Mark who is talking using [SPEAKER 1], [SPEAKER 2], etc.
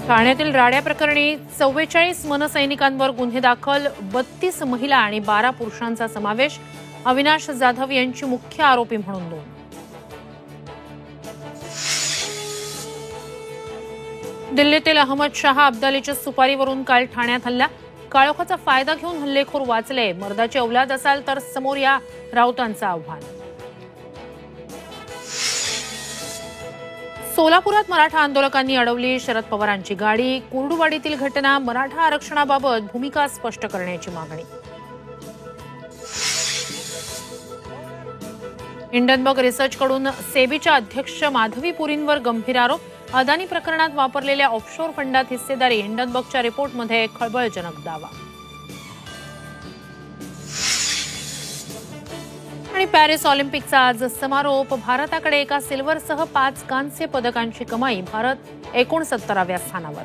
[SPEAKER 1] ठाण्यातील राड्या प्रकरणी 44 मनसैनिकांवर गुन्हे दाखल, 32 महिला आणि 12 पुरुषांचा समावेश. अविनाश जाधव यांची मुख्य आरोपी म्हणून नोंद. दिल्लीतील अहमद शाह अब्दालीच्या सुपारीवरून काल ठाण्यात हल्ला. काळोखाचा फायदा घेऊन हल्लेखोर वाचले. मर्दाची औलाद असाल तर समोर या, राऊतांचं आव्हान. सोलापुरात मराठा आंदोलकांनी अडवली शरद पवारांची गाडी. कुर्डुवाडीतील घटना, मराठा आरक्षणाबाबत भूमिका स्पष्ट करण्याची मागणी. हिंडनबर्ग रिसर्चकडून सेबीच्या अध्यक्ष माधवी पुरींवर गंभीर आरोप. अदानी प्रकरणात वापरलेल्या ऑफशोर फंडात हिस्सेदारी, हिंडनबर्गच्या रिपोर्टमध्ये खळबळजनक दावा. आणि पॅरिस ऑलिम्पिकचा आज समारोप. भारताकडे एका सिल्व्हरसह 5 कांस्य पदकांची कमाई. भारत 69व्या स्थानावर.